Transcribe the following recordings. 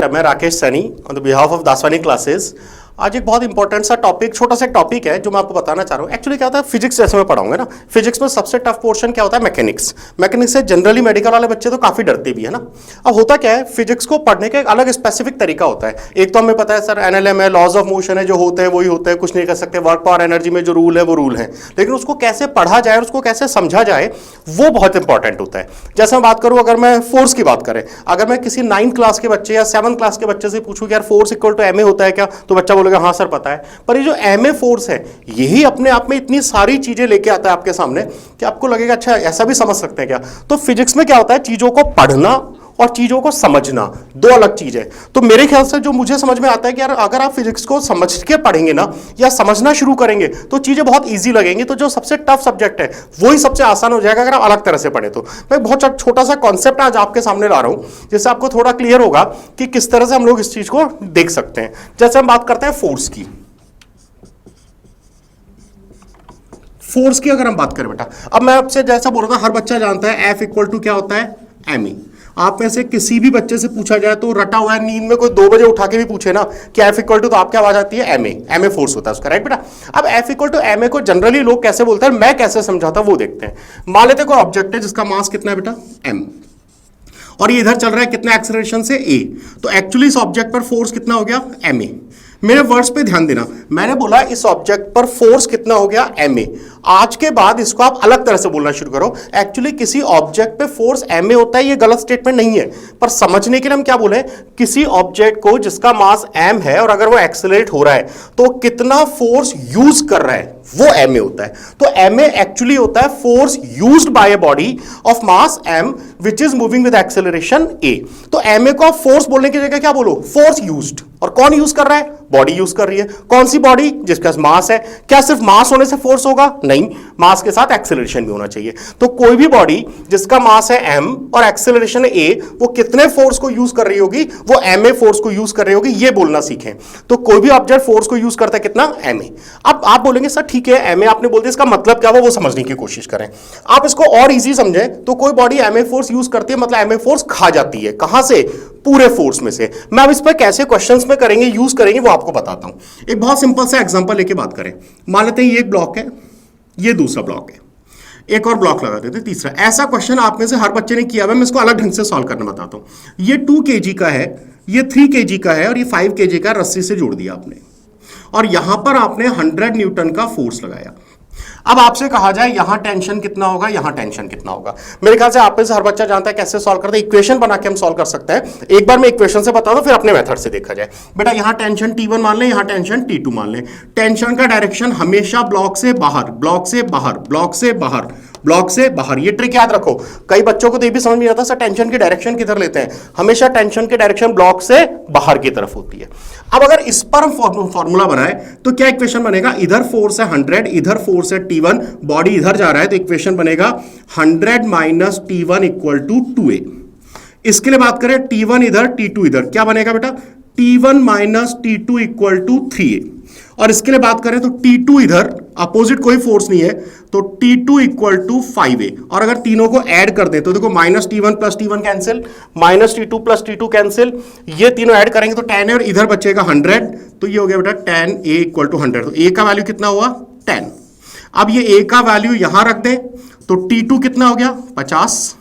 मैं Rakesh Saini on the behalf of Daswani classes. आज एक बहुत इंपॉर्टेंट सा टॉपिक, छोटा सा टॉपिक है जो मैं आपको बताना चाह रहा हूँ। एक्चुअली क्या होता है, फिजिक्स जैसे मैं पढ़ाऊंगा ना, फिजिक्स में सबसे टफ पोर्शन क्या होता है, मैकेनिक्स। मैकेनिक्स से जनरली मेडिकल वाले बच्चे तो काफी डरते भी है ना। अब होता क्या है, फिजिक्स को पढ़ने का एक अलग स्पेसिफिक तरीका होता है। एक तो हमें पता है सर एनएलएम है, लॉज ऑफ मोशन है, जो होते हैं वही होते हैं, कुछ नहीं कर सकते। वर्क पावर एनर्जी में जो रूल है वो रूल है, लेकिन उसको कैसे पढ़ा जाए और उसको कैसे समझा जाए वो बहुत इंपॉर्टेंट होता है। जैसे मैं बात करूं, अगर मैं फोर्स की बात करें, अगर मैं किसी 9th क्लास के बच्चे या 7th क्लास के बच्चे से पूछूं कि यार फोर्स इक्वल टू एमए होता है क्या, तो बच्चा बोलेगा हाँ सर पता है। पर ये जो एमए फोर्स है यही अपने आप में इतनी सारी चीजें लेके आता है आपके सामने कि आपको लगेगा अच्छा ऐसा भी समझ सकते हैं क्या। तो फिजिक्स में क्या होता है, चीजों को पढ़ना और चीजों को समझना दो अलग चीज है। तो मेरे ख्याल से जो मुझे समझ में आता है कि यार अगर आप फिजिक्स को समझ के पढ़ेंगे ना या समझना शुरू करेंगे तो चीजें बहुत इजी लगेंगी। तो जो सबसे टफ सब्जेक्ट है वही सबसे आसान हो जाएगा अगर आप अलग तरह से पढ़े तो। मैं बहुत छोटा सा कॉन्सेप्ट आज आपके सामने ला रहा हूं जिससे आपको थोड़ा क्लियर होगा कि किस तरह से हम लोग इस चीज को देख सकते हैं। जैसे हम बात करते हैं फोर्स की, फोर्स की अगर हम बात करें बेटा, अब मैं आपसे जैसा बोल रहा था, हर बच्चा जानता है एफ इक्वल टू क्या होता है, एम ई। आप में से किसी भी बच्चे से पूछा जाए तो रटा हुआ है, नींद में कोई 2 बजे उठा के भी पूछे ना कि एफ इक्वल टू, तो आपकी आवाज आती है एम ए फोर्स होता है उसका, राइट बेटा। अब F equal to M A को जनरली लोग कैसे बोलते हैं, मैं कैसे समझाता हूं वो देखते हैं। मान लेते कोई ऑब्जेक्ट है जिसका मास कितना है बेटा, एम, और ये इधर चल रहा है कितना एक्सेलरेशन से, ए। तो एक्चुअली इस ऑब्जेक्ट पर फोर्स कितना हो गया, एम ए। मेरे वर्ड्स पे ध्यान देना, मैंने बोला इस ऑब्जेक्ट पर फोर्स कितना हो गया, एम ए। आज के बाद इसको आप अलग तरह से बोलना शुरू करो। एक्चुअली किसी ऑब्जेक्ट पे फोर्स एम ए होता है, ये गलत स्टेटमेंट नहीं है, पर समझने के लिए हम क्या बोले, किसी ऑब्जेक्ट को जिसका मास एम है और अगर वो एक्सेलरेट हो रहा है तो कितना फोर्स यूज कर रहा है वो एम ए होता है। तो एम ए एक्चुअली होता है force used by a body of mass M which is moving with acceleration A. तो एम ए को आप फोर्स बोलने की जगह क्या बोलो, फोर्स यूज्ड। और कौन यूज कर रहा है, बॉडी यूज कर रही है। कौन सी बॉडी, जिसका मास है। क्या सिर्फ मास होने से फोर्स होगा, नहीं, मास के साथ एक्सेलरेशन भी होना चाहिए। तो कोई भी बॉडी जिसका मास है एम और एक्सेलरेशन ए, वो कितने फोर्स को यूज कर रही होगी, वो एम ए फोर्स को यूज कर रही होगी, ये बोलना सीखें। तो कोई भी ऑब्जेक्ट फोर्स को यूज करता है कितना, एम ए। अब आप बोलेंगे सर ठीक है एम ए आपने बोल दिया, इसका मतलब क्या हुआ वो समझने की कोशिश करें। आप इसको और इजी समझें तो कोई body M A force use करती है, मतलब एम ए फोर्स खा जाती है, कहां से, पूरे फोर्स में से। मैं अब इस पर कैसे क्वेश्चंस में करेंगे, यूज करेंगे, वो आपको बताता हूं। एक बहुत सिंपल सा एग्जांपल लेके बात करें। मान लेते हैं ये एक ब्लॉक है, ये दूसरा ब्लॉक है, एक और ब्लॉक लगा देते हैं, तीसरा। ऐसा क्वेश्चन आप में से हर बच्चे ने किया हुआ है, मैं इसको अलग ढंग से सॉल्व करना बताता हूं। ये 2 kg का है, ये 3 kg का है और ये 5 kg का, रस्सी से जोड़ दिया आपने, और यहां पर आपने 100 न्यूटन का फोर्स लगाया। अब आपसे कहा जाए यहां टेंशन कितना होगा, यहां टेंशन कितना होगा। मेरे ख्याल से आप में से हर बच्चा जानता है कैसे सॉल्व करते हैं, इक्वेशन बना के हम सॉल्व कर सकते हैं। एक बार मैं इक्वेशन से बता दूं, फिर अपने मेथड से देखा जाए। बेटा यहां टेंशन T1 मान लें, यहां टेंशन T2 मान लें। टेंशन का डायरेक्शन हमेशा ब्लॉक से बाहर, ब्लॉक से बाहर, ब्लॉक से बाहर, ब्लॉक से बाहर। ये ट्रिक याद रखो। कई बच्चों को तो ये भी समझ नहीं आता सर टेंशन की डायरेक्शन किधर लेते हैं, हमेशा टेंशन की डायरेक्शन ब्लॉक से बाहर की तरफ होती है। अब अगर इस पर हम फॉर्मूला बनाए तो क्या इक्वेशन बनेगा, इधर फोर्स है 100, इधर फोर्स है T1, बॉडी इधर जा रहा है, तो इक्वेशन बनेगा 100 minus T1 equal to 2a। इसके लिए बात करें T1 इधर, T2 इधर, क्या बनेगा बेटा, T1 minus T2 equal to 3a। और इसके लिए बात करें तो T2 इधर, अपोजिट कोई फोर्स नहीं है, तो T2 इक्वल टू 5a। और अगर तीनों को ऐड कर दें तो देखो minus T1 plus T1 cancel, minus T2 plus T2 cancel, ये तीनों ऐड करेंगे तो 10 है और इधर बचेगा 100, तो ये हो गया बेटा 10a इक्वल टू 100। तो a का वैल्यू कितना हुआ, 10। अब ये a का वैल्यू यहां रख दें तो T2 कितना हो गया, 50,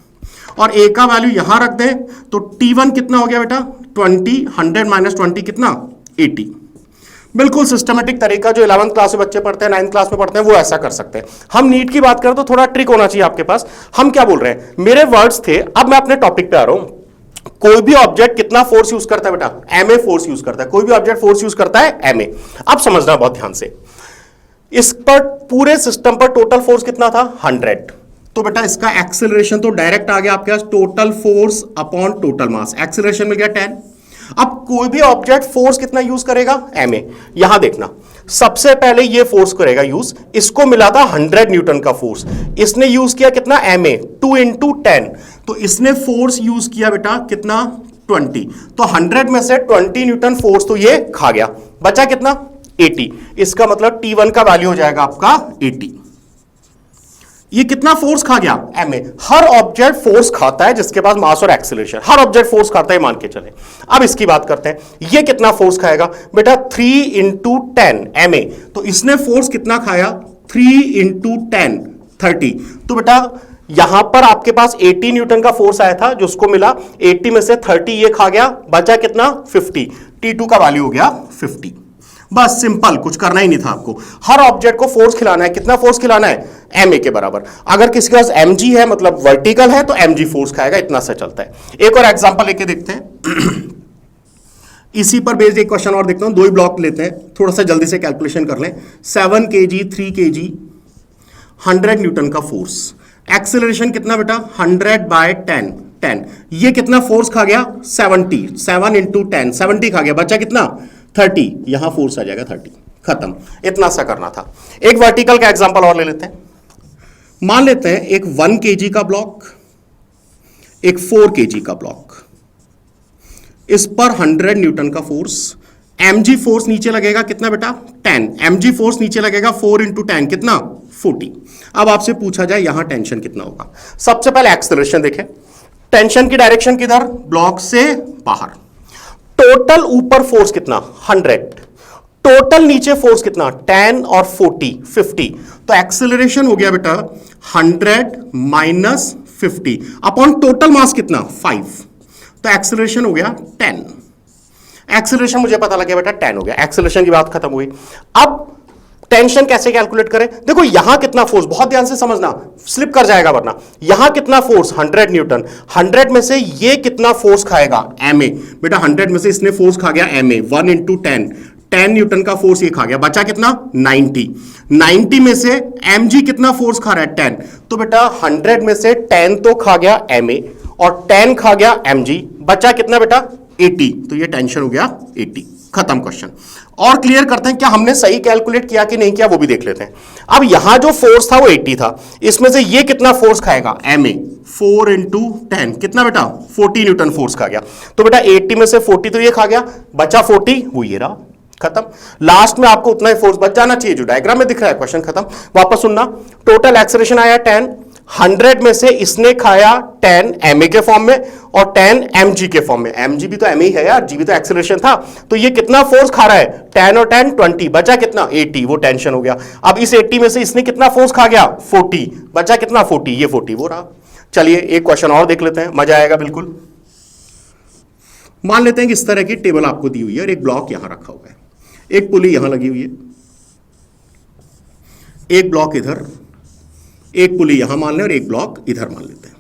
और a का वैल्यू यहां रख दें तो T1 कितना हो गया बेटा, 20, 100 माइनस 20 कितना, 80। बिल्कुल सिस्टमेटिक तरीका जो 11th क्लास में बच्चे पढ़ते हैं, 9th क्लास में पढ़ते हैं, वो ऐसा कर सकते हैं। हम नीट की बात करें तो थोड़ा ट्रिक होना चाहिए आपके पास। हम क्या बोल रहे हैं, मेरे वर्ड्स थे, अब मैं अपने टॉपिक पे आ रहा हूं। कोई भी ऑब्जेक्ट कितना फोर्स यूज करता है बेटा, एम ए फोर्स यूज करता है। कोई भी ऑब्जेक्ट फोर्स यूज करता है एम ए। अब समझना बहुत ध्यान से, इस पर पूरे सिस्टम पर टोटल फोर्स कितना था, 100। तो बेटा इसका एक्सेलरेशन तो डायरेक्ट आ गया आपके पास, total force upon total mass, acceleration मिल गया 10। अब कोई भी ऑब्जेक्ट फोर्स कितना यूज करेगा, एम ए। यहां देखना, सबसे पहले ये फोर्स करेगा यूज, इसको मिला था 100 न्यूटन का फोर्स, इसने यूज किया कितना, एम ए, 2 इंटू 10, तो इसने फोर्स यूज किया बेटा कितना, 20। तो 100 में से 20 न्यूटन फोर्स तो ये खा गया, बचा कितना, 80। इसका मतलब T1 का वैल्यू हो जाएगा आपका 80। ये कितना फोर्स खा गया, ma। हर ऑब्जेक्ट फोर्स खाता है जिसके पास मास और एक्सीलरेशन, हर ऑब्जेक्ट फोर्स खाता है मान के चले। अब इसकी बात करते हैं, ये कितना फोर्स खाएगा बेटा, 3 इंटू 10 ma। तो इसने फोर्स कितना खाया, 3 इंटू 10 30। तो बेटा यहां पर आपके पास 80 न्यूटन का फोर्स आया था, जो उसको मिला 80 में से 30 ये खा गया, बचा कितना 50। T2 का वैल्यू हो गया 50। बस सिंपल, कुछ करना ही नहीं था आपको। हर ऑब्जेक्ट को फोर्स खिलाना है, कितना फोर्स खिलाना है, ma के बराबर। अगर किसी के पास mg है मतलब वर्टिकल है तो mg फोर्स खाएगा, इतना सा चलता है। एक और एग्जांपल लेके देखते हैं इसी पर बेस्ड एक क्वेश्चन और देखता हूं, दो ही ब्लॉक लेते हैं, थोड़ा सा जल्दी से कैलकुलेशन कर लें। 7 kg 3 kg 100 न्यूटन का फोर्स, एक्सेलरेशन कितना बेटा 100 बाय 10। ये कितना फोर्स खा गया 70, 7 इंटू 10 70 खा गया, बचा कितना 30। यहां फोर्स आ जाएगा 30, खत्म। इतना सा करना था। एक वर्टिकल का एग्जांपल और ले लेते हैं। मान लेते हैं एक 1 kg का ब्लॉक, एक 4 kg का ब्लॉक, इस पर 100 न्यूटन का फोर्स, mg फोर्स नीचे लगेगा कितना बेटा 10, mg फोर्स नीचे लगेगा 4 इंटू 10 कितना 40। अब आपसे पूछा जाए यहां टेंशन कितना होगा। सबसे पहले एक्सेलरेशन देखें, टेंशन की डायरेक्शन किधर, ब्लॉक से बाहर। टोटल ऊपर फोर्स कितना 100, टोटल नीचे फोर्स कितना 10 और 40 50। तो एक्सेलरेशन हो गया बेटा 100 माइनस 50 अपॉन टोटल मास कितना 5। तो एक्सेलरेशन हो गया 10। एक्सेलरेशन मुझे पता लग गया बेटा 10 हो गया, एक्सेलरेशन की बात खत्म हुई। अब टेंशन कैसे कैलकुलेट करें, देखो यहां कितना फोर्स, बहुत ध्यान से समझना, स्लिप कर जाएगा वरना। यहां कितना फोर्स 100 न्यूटन, 100 में से ये कितना फोर्स खाएगा ma। बेटा 100 में से इसने फोर्स खा गया ma, 1 इंटू 10 न्यूटन का फोर्स ये खा गया, बचा कितना 90 में से mg कितना फोर्स खा रहा है 10। तो बेटा 100 में से 10 तो खा गया ma और 10 खा गया mg, बचा कितना बेटा 80। तो ये टेंशन हो गया 80, खत्म क्वेश्चन। और क्लियर करते हैं क्या हमने सही कैलकुलेट किया कि नहीं किया, वो भी देख लेते हैं। अब यहां जो फोर्स था वो 80 था, इसमें से ये कितना फोर्स खाएगा ma, 4 इंटू 10 कितना बेटा 40 न्यूटन फोर्स खा गया। तो बेटा 80 में से 40 तो ये खा गया, बचा 40 वो ये रहा, खत्म। लास्ट में आपको उतना ही फोर्स बच जाना चाहिए जो डायग्राम में दिख रहा है, क्वेश्चन खत्म। वापस सुनना, टोटल एक्सेलरेशन आया 10, 100 में से इसने खाया 10 ma के फॉर्म में और 10 mg के फॉर्म में। mg भी तो ma ही है यार, g भी तो एक्सेलरेशन था। तो ये कितना फोर्स खा रहा है 10 और 10 20, बचा कितना 80, वो टेंशन हो गया। अब इस 80 में से इसने कितना फोर्स खा गया 40, बचा कितना 40, ये 40 वो रहा। चलिए एक क्वेश्चन और देख लेते हैं, मजा आएगा बिल्कुल। मान लेते हैं कि इस तरह की टेबल आपको दी हुई है और एक ब्लॉक यहां रखा हुआ है, एक पुली यहां लगी हुई है, एक ब्लॉक इधर, एक पुली यहां मान लें और एक ब्लॉक इधर मान लेते हैं।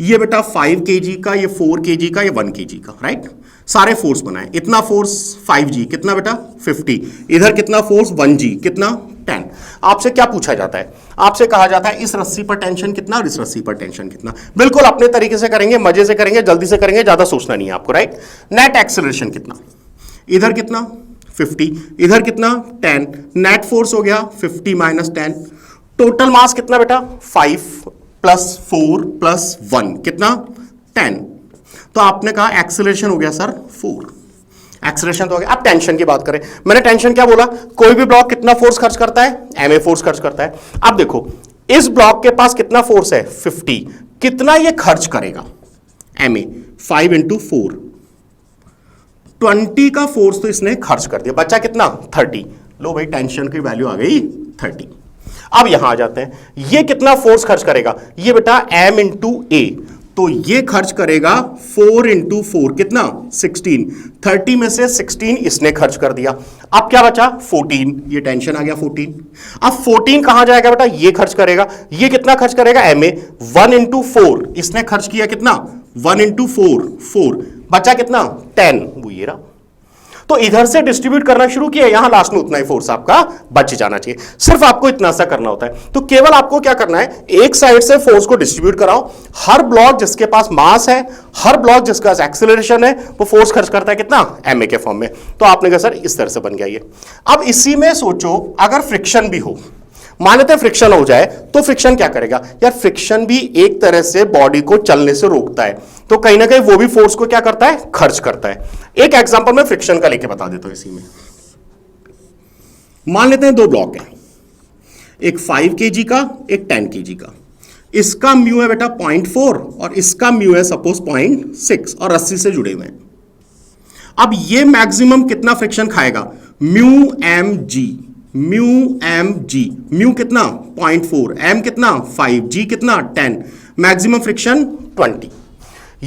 ये बेटा 5 kg का, ये 4 kg का, ये 1 kg का, राइट। सारे फोर्स बनाए, इतना फोर्स 5g कितना बेटा 50, इधर कितना फोर्स 1g कितना 10। आपसे क्या पूछा जाता है, आपसे कहा जाता है इस रस्सी पर टेंशन कितना और इस रस्सी पर टेंशन कितना। बिल्कुल अपने तरीके से करेंगे, मजे से करेंगे, जल्दी से करेंगे, ज्यादा सोचना नहीं है आपको, राइट। नेट एक्सेलरेशन कितना, इधर कितना 50, इधर कितना 10, नेट फोर्स हो गया 50 माइनस 10। टोटल मास कितना बेटा 5 प्लस 4 प्लस 1 कितना 10। तो आपने कहा एक्सेलरेशन हो गया सर 4, एक्सेलरेशन तो हो गया। अब टेंशन की बात करें, मैंने टेंशन क्या बोला, कोई भी ब्लॉक कितना फोर्स खर्च करता है ma फोर्स खर्च करता है। अब देखो इस ब्लॉक के पास कितना फोर्स है 50, कितना ये खर्च करेगा ma, 5 इंटू 4 20 का फोर्स तो इसने खर्च कर दिया, बचा कितना 30। लो भाई टेंशन की वैल्यू आ गई 30। अब यहां आ जाते हैं, ये कितना फोर्स खर्च करेगा, ये बेटा m इंटू a, तो ये खर्च करेगा 4 इंटू 4 कितना 16, 30 में से 16 इसने खर्च कर दिया। अब क्या बचा 14, ये टेंशन आ गया 14। अब 14 कहां जाएगा बेटा, ये खर्च करेगा, ये कितना खर्च करेगा ma, 1 इंटू 4 इसने खर्च किया कितना 1 इंटू 4 बचा कितना 10, वो ये रहा। तो इधर से डिस्ट्रीब्यूट करना शुरू किया, यहां लास्ट में उतना ही फोर्स आपका बच जाना चाहिए। सिर्फ आपको इतना सा करना होता है। तो केवल आपको क्या करना है, एक साइड से फोर्स को डिस्ट्रीब्यूट कराओ। हर ब्लॉक जिसके पास मास है, हर ब्लॉक जिसके पास एक्सेलरेशन है, वो फोर्स खर्च करता है कितना ma के फॉर्म में। तो आपने कहा सर इस तरह से बन गया ये। अब इसी में सोचो अगर फ्रिक्शन भी हो, मान लेते हैं फ्रिक्शन हो जाए, तो फ्रिक्शन क्या करेगा यार, फ्रिक्शन भी एक तरह से बॉडी को चलने से रोकता है, तो कहीं ना कहीं वो भी फोर्स को क्या करता है खर्च करता है। एक एग्जांपल मैं फ्रिक्शन का लेके बता देता हूं। इसी में मान लेते हैं दो ब्लॉक हैं, एक 5 kg का, एक 10 kg का। इसका म्यू है बेटा 0.4 और इसका म्यू है सपोज 0.6 और रस्सी से जुड़े हुए हैं। अब ये मैक्सिमम कितना फ्रिक्शन खाएगा? Mu M G, mu M G, mu कितना 0.4, एम कितना 5, जी कितना 10, मैक्सिमम फ्रिक्शन 20।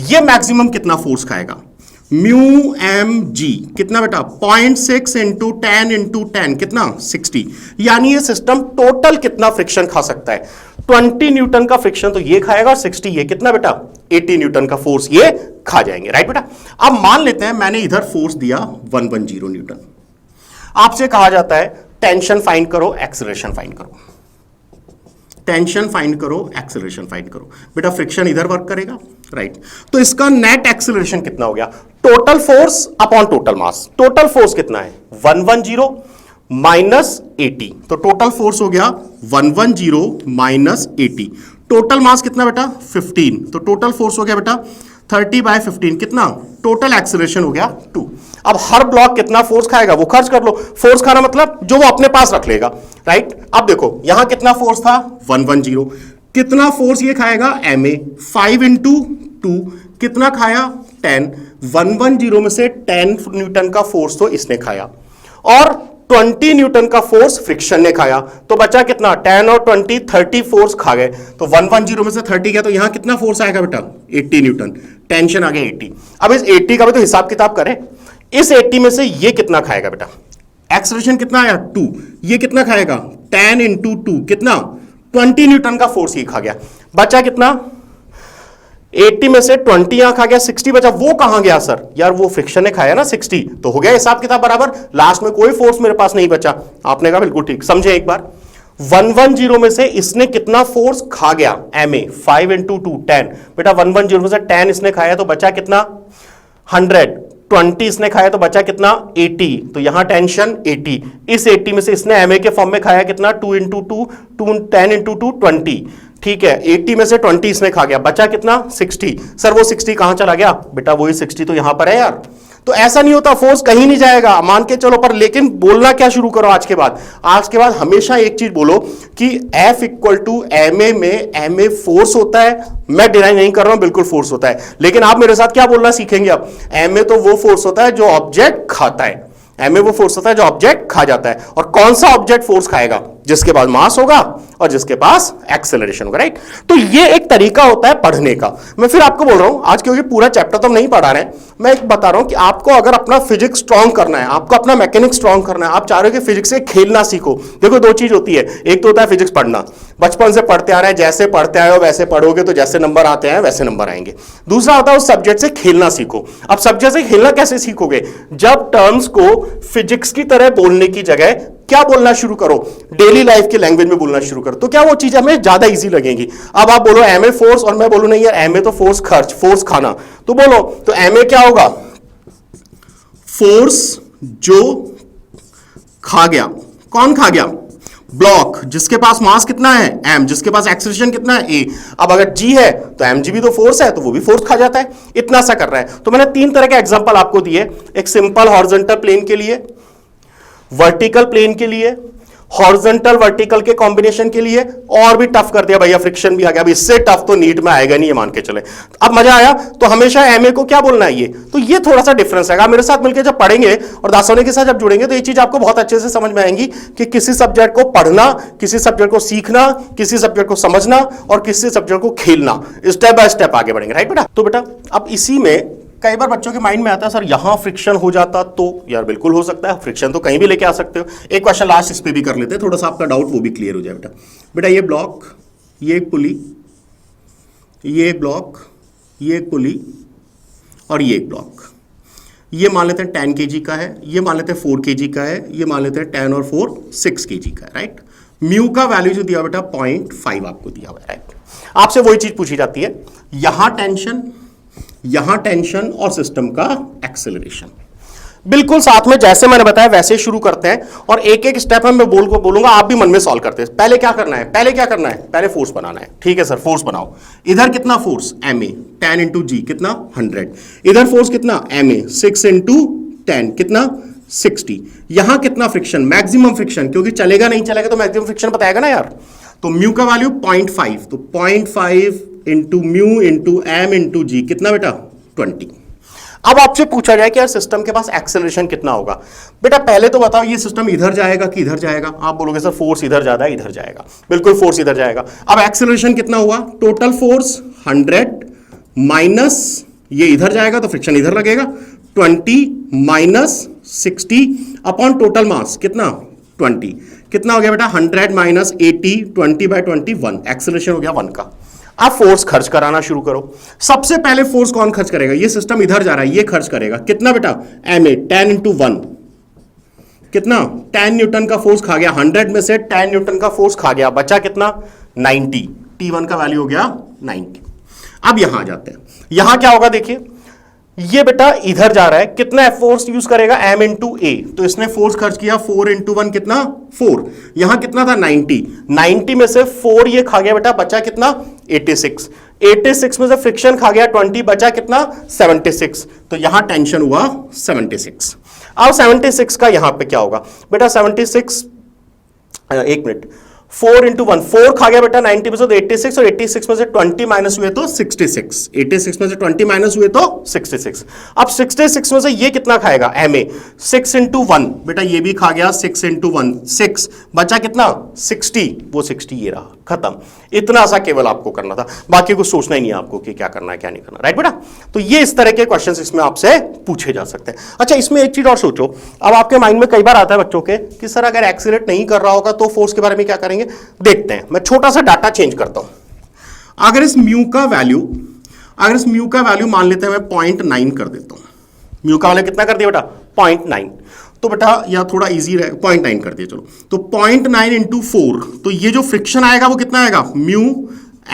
ये मैक्सिमम कितना फोर्स खाएगा? म्यू एम जी कितना बेटा 0.6 इंटू 10 इंटू 10 कितना 60। यानी ये सिस्टम टोटल कितना फ्रिक्शन खा सकता है? 20 न्यूटन का फ्रिक्शन तो ये खाएगा और 60 ये कितना बेटा 80 न्यूटन का फोर्स ये खा जाएंगे, राइट बेटा। अब मान लेते हैं मैंने इधर फोर्स दिया 110 न्यूटन, आपसे कहा जाता है टेंशन फाइंड करो, एक्सेलरेशन फाइंड करो, टेंशन फाइंड करो, एक्सेलरेशन फाइंड करो। बेटा फ्रिक्शन इधर वर्क करेगा, राइट। तो इसका नेट एक्सेलरेशन कितना हो गया? टोटल फोर्स अपॉन टोटल मास। टोटल फोर्स कितना है? 110 माइनस 80, तो टोटल फोर्स हो गया 110 माइनस 80। टोटल मास कितना बेटा 15, तो टोटल फोर्स हो गया बेटा 30/15 कितना? टोटल एक्सेलरेशन हो गया 2। अब हर ब्लॉक कितना फोर्स खाएगा वो खर्च कर लो। फोर्स खाना मतलब जो वो अपने पास रख लेगा, राइट। अब देखो यहां कितना फोर्स था 110, कितना फोर्स ये खाएगा एमए 5 इंटू 2 कितना खाया 10। 110 में से 10 न्यूटन का फोर्स तो इसने खाया और 20 न्यूटन का फोर्स फ्रिक्शन ने खाया, तो बचा कितना 10 और 20 30 फोर्स खा गए। तो 110 में से 30 गया तो यहां कितना फोर्स आएगा बेटा 80 न्यूटन। टेंशन आ गया 80। अब इस 80 का भी तो हिसाब किताब करें। इस 80 में से ये कितना खाएगा बेटा? एक्सेलरेशन कितना आया 2, ये कितना खाएगा 10 इंटू 2 कितना 20 न्यूटन का फोर्स ये खा गया। बचा कितना 80 में से 20 यहां खा गया, 60 बचा। वो कहां गया सर? यार वो फ्रिक्शन ने खाया ना 60, तो हो गया हिसाब किताब बराबर। लास्ट में कोई फोर्स मेरे पास नहीं बचा। आपने कहा बिल्कुल ठीक। समझे एक बार, 110 में से इसने कितना फोर्स खा गया एमए 5 इंटू 2 10। बेटा 110 में से 10 इसने खाया तो बचा कितना 100, 20 इसने खाया तो बचा कितना 80, तो यहां टेंशन 80। इस 80 में से इसने एमए के फॉर्म में खाया कितना 2 इंटू 2 10 इंटू 2 20, ठीक है। 80 में से 20 इसने खा गया, बचा कितना 60। सर वो 60 कहां चला गया? बेटा वही 60 तो यहां पर है यार। तो ऐसा नहीं होता, फोर्स कहीं नहीं जाएगा मान के चलो, पर लेकिन बोलना क्या शुरू करो आज के बाद हमेशा एक चीज बोलो कि F equal to M A में एम ए फोर्स होता है। मैं डिनाई नहीं कर रहा हूं, बिल्कुल फोर्स होता है, लेकिन आप मेरे साथ क्या बोलना सीखेंगे अब? एम ए तो वो फोर्स होता है जो ऑब्जेक्ट खाता है, एम ए वो फोर्स होता है जो ऑब्जेक्ट खा जाता है। और कौन सा ऑब्जेक्ट फोर्स खाएगा? जिसके पास मास होगा और जिसके पास एक्सेलरेशन होगा, राइट। तो ये एक तरीका होता है पढ़ने का। मैं फिर आपको बोल रहा हूं आज, क्योंकि पूरा चैप्टर तो हम नहीं पढ़ा रहे हैं, मैं एक बता रहा हूं कि आपको अगर अपना फिजिक्स स्ट्रांग करना है, आपको अपना मैकेनिक्स स्ट्रांग करना है, आप चाह रहे हो कि फिजिक्स से खेलना सीखो। देखो दो चीज होती है, एक तो होता है फिजिक्स पढ़ना, बचपन से पढ़ते आ रहे हैं, जैसे पढ़ते आए हो वैसे पढ़ोगे तो जैसे नंबर आते हैं वैसे नंबर आएंगे। दूसरा होता है उस सब्जेक्ट से खेलना सीखो। अब सब्जेक्ट से खेलना कैसे सीखोगे? जब टर्म्स को फिजिक्स की तरह बोलने की जगह क्या बोलना शुरू करो, डेली लाइफ के लैंग्वेज में बोलना शुरू करो, तो क्या वो चीज हमें ज्यादा इजी लगेगी। अब आप बोलो एमए फोर्स और मैं बोलूं नहीं यार एमए तो फोर्स खर्च, फोर्स खाना, तो बोलो तो एमए क्या होगा? फोर्स जो खा गया। कौन खा गया? ब्लॉक, जिसके पास मास कितना है m, जिसके पास एक्सेलरेशन कितना है a। अब अगर g है तो mg भी तो फोर्स है, तो वो भी फोर्स खा जाता है। इतना सा कर रहा है। तो मैंने 3 तरह के एग्जांपल आपको दिए, एक सिंपल हॉरिजॉन्टल प्लेन के लिए, वर्टिकल प्लेन के लिए, हॉरिजॉन्टल वर्टिकल के कॉम्बिनेशन के लिए, और भी टफ कर दिया भैया, फ्रिक्शन भी आ गया। अब इससे टफ तो नीट में आएगा नहीं, ये मान के चले। अब मजा आया। तो हमेशा एमए को क्या बोलना है ये, तो ये थोड़ा सा डिफरेंस है। मेरे साथ मिलकर जब पढ़ेंगे और दासोने के साथ जब जुड़ेंगे तो ये चीज आपको बहुत अच्छे से समझ में आएंगी कि किसी सब्जेक्ट को पढ़ना, किसी सब्जेक्ट को सीखना, किसी सब्जेक्ट को समझना और किसी सब्जेक्ट को खेलना, स्टेप बाय स्टेप आगे बढ़ेंगे, राइट बेटा। तो बेटा अब इसी में कई बार बच्चों के माइंड में आता है सर यहां फ्रिक्शन हो जाता तो, यार बिल्कुल हो सकता है, फ्रिक्शन तो कहीं भी लेके आ सकते हो। एक क्वेश्चन लास्ट इस पे भी कर लेते हैं, थोड़ा सा आपका डाउट वो भी क्लियर हो जाए बेटा। बेटा ये ब्लॉक, ये एक पुली, ये एक ब्लॉक, ये एक पुली और ये एक ब्लॉक, ये मान लेते हैं 10 kg का है, ये मान लेते हैं 4 kg का है, ये मान लेते हैं 10 और 4 6 kg का है, राइट। म्यू का वैल्यू जो दिया बेटा 0.5 आपको दिया हुआ है, राइट। आपसे वही चीज पूछी जाती है, यहां टेंशन और सिस्टम का एक्सेलरेशन। बिल्कुल साथ में जैसे मैंने बताया वैसे शुरू करते हैं और एक एक स्टेप मैं बोलूंगा, आप भी मन में सॉल्व करते हैं। पहले क्या करना है? पहले फोर्स बनाना है। ठीक है सर, फोर्स बनाओ। इधर कितना फोर्स ma 10 इंटू जी कितना 100, इधर फोर्स कितना ma 6 इंटू 10 कितना 60। यहां कितना फ्रिक्शन? मैक्सिमम फ्रिक्शन, क्योंकि चलेगा नहीं चलेगा तो मैक्सिमम फ्रिक्शन बताएगा ना यार। तो म्यू का वैल्यू 0.5, तो 0.5 into mu into M into G कितना बेटा 20। अब आपसे पूछा जाए कि यार सिस्टम के पास एक्सेलरेशन कितना होगा, बेटा पहले तो बताओ ये सिस्टम इधर जाएगा कि इधर जाएगा। आप बोलोगे सर फोर्स इधर ज्यादा है, इधर जाएगा, बिल्कुल फोर्स इधर जाएगा। अब एक्सेलरेशन कितना हुआ, टोटल फोर्स 100 माइनस ये इधर जाएगा तो फ्रिक्शन इधर लगेगा 20 माइनस 60 अपॉन टोटल मास कितना 20, कितना हो गया बेटा 100 माइनस 80 20 बाय 21, एक्सेलरेशन हो गया 1 का। अब फोर्स खर्च कराना शुरू करो। सबसे पहले फोर्स कौन खर्च करेगा, ये सिस्टम इधर जा रहा है, ये खर्च करेगा कितना बेटा ma 10 इंटू 1 कितना 10 न्यूटन का फोर्स खा गया, 100 में से 10 न्यूटन का फोर्स खा गया, बचा कितना 90, T1 का वैल्यू हो गया 90। अब यहां आ जाते हैं, यहां क्या होगा देखिए, ये बेटा इधर जा रहा है, कितना फोर्स यूज करेगा m इंटू ए, तो इसने फोर्स खर्च किया 4 इंटू 1 कितना 4, यहां कितना था 90 में से 4 ये खा गया बेटा, बचा कितना 86 में से फ्रिक्शन खा गया 20, बचा कितना 76, तो यहां टेंशन हुआ 76। अब 76 का यहां पे क्या होगा बेटा 76 एक मिनट 4 इंटू 1 4 खा गया बेटा 90 में से तो 86 और 86 में से 20 माइनस हुए तो 66, 86 में से 20 माइनस हुए तो 66। अब 66 में से ये कितना खाएगा ma 6 इंटू 1 बेटा ये भी खा गया 6 इंटू 1 6, बचा कितना 60, वो 60 ये रहा, खत्म। इतना सा केवल आपको करना था, बाकी कुछ सोचना ही नहीं है आपको कि क्या करना है क्या नहीं करना, राइट बेटा। तो ये इस तरह के क्वेश्चंस इसमें आपसे पूछे जा सकते हैं। अच्छा इसमें एक चीज और सोचो, अब आपके माइंड में कई बार आता है बच्चों के कि सर अगर एक्सीलरेट नहीं कर रहा होगा तो फोर्स के बारे में क्या करेंगे, देखते हैं। मैं छोटा सा डाटा चेंज करता हूं, अगर इस म्यू का वैल्यू मान लेते हैं मैं 0.9 कर देता हूं, म्यू का वैल्यू कितना कर दिया बेटा 0.9, तो बेटा या थोड़ा इजी रहे 0.9 कर दिया, चलो तो 0.9 इंटू 4, तो ये जो फ्रिक्शन आएगा वो कितना आएगा म्यू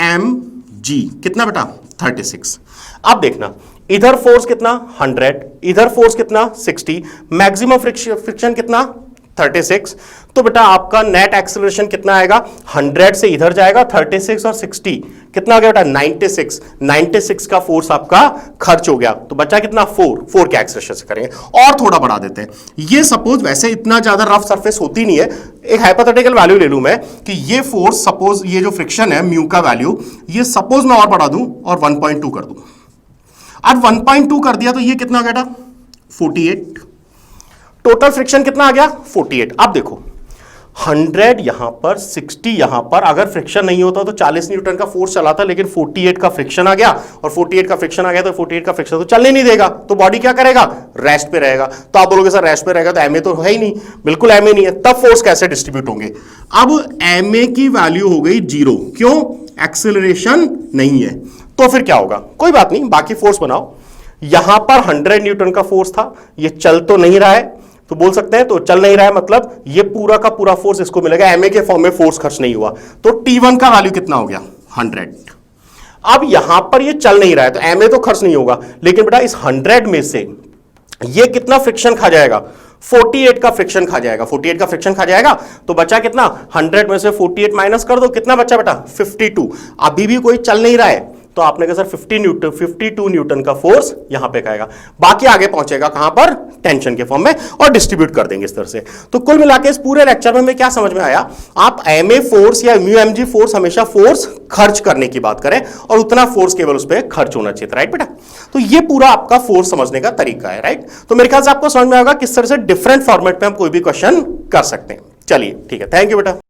एम जी कितना बेटा 36। अब देखना इधर फोर्स कितना 100, इधर फोर्स कितना 60, मैक्सिमम फ्रिक्शन कितना 36, तो बेटा आपका नेट एक्सेलरेशन कितना आएगा 100 से इधर जाएगा 36 और 60 कितना आ गया बेटा 96 का फोर्स आपका खर्च हो गया, तो बचा कितना 4 के एक्सेलरेशन से करेंगे। और थोड़ा बढ़ा देते हैं, ये सपोज वैसे इतना ज्यादा रफ सरफेस होती नहीं है, एक हाइपोथेटिकल वैल्यू ले लूं मैं कि ये फोर्स सपोज ये जो फ्रिक्शन है म्यू का वैल्यू ये सपोज मैं और बढ़ा दूं और 1.2 कर दूं, अब 1.2 कर दिया तो ये कितना आ गया 48, टोटल फ्रिक्शन कितना आ गया 48। अब देखो 100 यहां पर 60 यहां पर, अगर फ्रिक्शन नहीं होता तो 40 न्यूटन का फोर्स चला था, लेकिन 48 का फ्रिक्शन आ गया और 48 का फ्रिक्शन आ गया तो 48 का फ्रिक्शन तो चलने नहीं देगा, तो बॉडी क्या करेगा रेस्ट पे रहेगा। तो आप बोलोगे सर रेस्ट पे रहेगा तो एमए तो है ही नहीं, बिल्कुल एमए नहीं है, तब फोर्स कैसे डिस्ट्रीब्यूट होंगे। अब एमए की वैल्यू हो गई 0, क्यों एक्सेलरेशन नहीं है, तो फिर क्या होगा, कोई बात नहीं बाकी फोर्स बनाओ। यहां पर 100 न्यूटन का फोर्स था, ये चल तो नहीं रहा है, तो बोल सकते हैं तो चल नहीं रहा है मतलब ये पूरा का पूरा फोर्स इसको मिलेगा, एमए के फॉर्म में फोर्स खर्च नहीं हुआ, तो T1 का वैल्यू कितना हो गया 100। अब यहां पर ये चल नहीं रहा है तो एमए तो खर्च नहीं होगा, लेकिन बेटा इस 100 में से ये कितना फ्रिक्शन खा जाएगा 48 का फ्रिक्शन खा जाएगा, 48 का फ्रिक्शन खा जाएगा, तो बचा कितना 100 में से 48 माइनस कर दो, कितना बचा बेटा 52। अभी भी कोई चल नहीं रहा है तो आपने कहा सर 52 न्यूटन का फोर्स यहां पे खाएगा, बाकी आगे पहुंचेगा कहां पर टेंशन के फॉर्म में और डिस्ट्रीब्यूट कर देंगे इस तरह से। तो कुल मिलाकर इस पूरे लेक्चर में हमें क्या समझ में आया, आप एमए फोर्स या म्यू एमजी फोर्स हमेशा फोर्स खर्च करने की बात करें और उतना फोर्स केवल उस पर खर्च होना चाहिए, राइट बेटा। तो ये पूरा आपका फोर्स समझने का तरीका है, राइट। तो मेरे ख्याल से आपको समझ में आएगा किस तरह से डिफरेंट फॉर्मेट में हम कोई भी क्वेश्चन कर सकते हैं। चलिए ठीक है, थैंक यू बेटा।